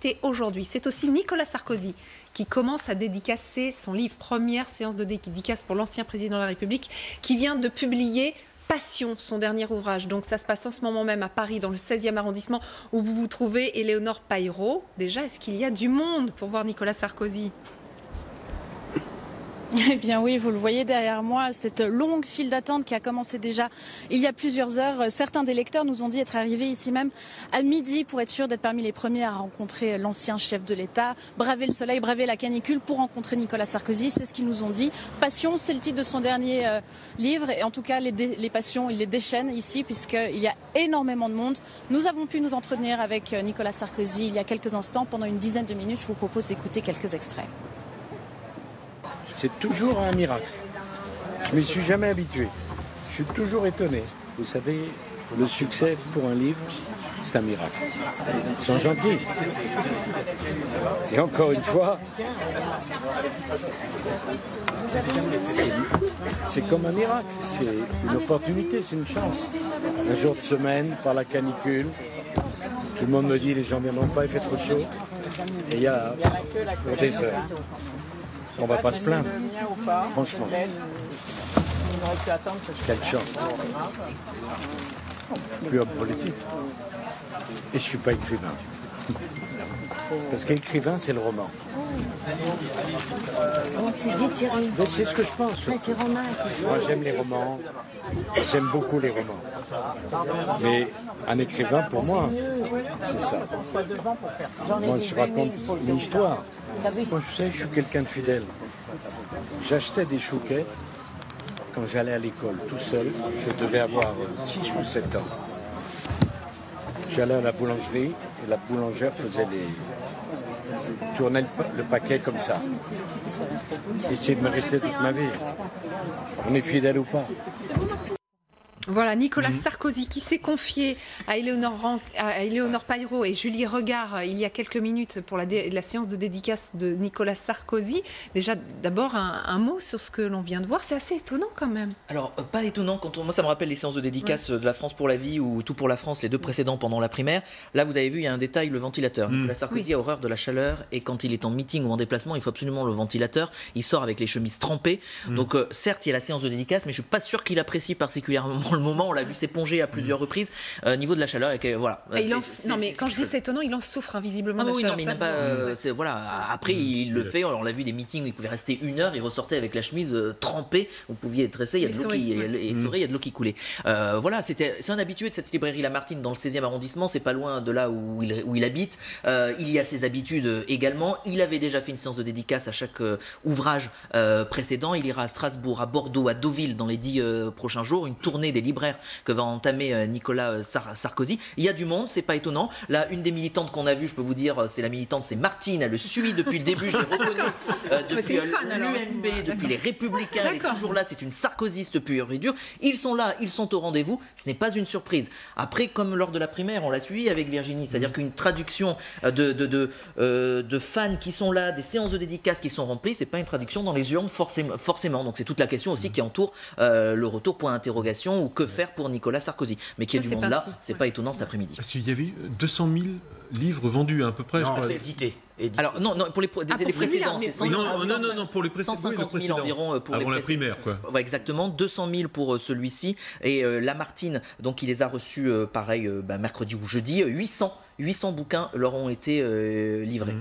fêté aujourd'hui. C'est aussi Nicolas Sarkozy qui commence à dédicacer son livre, première séance de dédicace pour l'ancien président de la République, qui vient de publier Passion, son dernier ouvrage. Donc ça se passe en ce moment même à Paris, dans le 16e arrondissement, où vous vous trouvez, Éléonore Paillereau. Déjà, est-ce qu'il y a du monde pour voir Nicolas Sarkozy ? Eh bien oui, vous le voyez derrière moi, cette longue file d'attente qui a commencé déjà il y a plusieurs heures. Certains des lecteurs nous ont dit être arrivés ici même à midi pour être sûrs d'être parmi les premiers à rencontrer l'ancien chef de l'État, braver le soleil, braver la canicule pour rencontrer Nicolas Sarkozy. C'est ce qu'ils nous ont dit. Passion, c'est le titre de son dernier livre. Et en tout cas, les passions, il les déchaîne ici puisqu'il y a énormément de monde. Nous avons pu nous entretenir avec Nicolas Sarkozy il y a quelques instants. Pendant une dizaine de minutes, je vous propose d'écouter quelques extraits. C'est toujours un miracle. Je ne m'y suis jamais habitué. Je suis toujours étonné. Vous savez, le succès pour un livre, c'est un miracle. Ils sont gentils. Et encore une fois, c'est comme un miracle. C'est une opportunité, c'est une chance. Un jour de semaine, par la canicule, tout le monde me dit les gens ne viendront pas, il fait trop chaud. Et il y a pour des heures. On va pas se plaindre, franchement. Quelle chance. Je suis plus homme politique. Et je suis pas écrivain. Parce qu'écrivain, c'est le roman. Mais c'est ce que je pense. Moi, j'aime les romans. J'aime beaucoup les romans. Mais un écrivain, pour moi, c'est ça. Moi, je raconte une histoire. Moi, je sais, je suis quelqu'un de fidèle. J'achetais des chouquets quand j'allais à l'école tout seul. Je devais avoir 6 ou 7 ans. J'allais à la boulangerie et la boulangère faisait tournait le paquet comme ça. Essayait de me rester toute ma vie. On est fidèle ou pas. Voilà, Nicolas Sarkozy qui s'est confié à Éléonore Paillereau et Julie Regard il y a quelques minutes pour la séance de dédicace de Nicolas Sarkozy. Déjà, d'abord, un mot sur ce que l'on vient de voir. C'est assez étonnant quand même. Alors, pas étonnant. Moi, ça me rappelle les séances de dédicace de la France pour la vie ou Tout pour la France, les deux précédents pendant la primaire. Là, vous avez vu, il y a un détail, le ventilateur. Nicolas Sarkozy a horreur de la chaleur et quand il est en meeting ou en déplacement, il faut absolument le ventilateur. Il sort avec les chemises trempées. Donc, certes, il y a la séance de dédicace, mais je suis pas sûr qu'il apprécie particulièrement le moment, on l'a vu s'éponger à plusieurs reprises niveau de la chaleur et voilà. Non mais quand je dis c'est étonnant, il en souffre visiblement. Ah oui, chaleur, non, mais il n'a pas. Voilà. Après, il le fait. On l'a vu des meetings où il pouvait rester 1 heure, il ressortait avec la chemise trempée. Vous pouviez être resté, il y a de l'eau qui il y a de l'eau qui coulait. Voilà, c'est un habitué de cette librairie Lamartine dans le 16e arrondissement. C'est pas loin de là où il habite. Il y a ses habitudes également. Il avait déjà fait une séance de dédicace à chaque ouvrage précédent. Il ira à Strasbourg, à Bordeaux, à Deauville dans les 10 prochains jours. Une tournée des libraires que va entamer Nicolas Sarkozy. Il y a du monde, c'est pas étonnant. Là, une des militantes qu'on a vues, je peux vous dire, c'est la militante, c'est Martine. Elle le suit depuis le début, je l'ai reconnue depuis l'UMP, depuis les Républicains. Elle est toujours là, c'est une sarkozyste pure et dure. Ils sont là, ils sont au rendez-vous. Ce n'est pas une surprise. Après, comme lors de la primaire, on l'a suivi avec Virginie, c'est-à-dire qu'une traduction de fans qui sont là, des séances de dédicaces qui sont remplies, c'est pas une traduction dans les urnes forcément. Donc c'est toute la question aussi qui entoure le retour point d'interrogation ou que faire pour Nicolas Sarkozy. Mais qu'il y ait du monde là, c'est pas étonnant cet après-midi. Parce qu'il y avait eu 200 000 livres vendus à peu près. Non, c'est édité. Alors non, pour les précédents, c'est non, pour les précédents, 150 000 environ pour avant la primaire, quoi. Ouais, exactement, 200 000 pour celui-ci et Lamartine, donc il les a reçus pareil mercredi ou jeudi, 800 bouquins leur ont été livrés.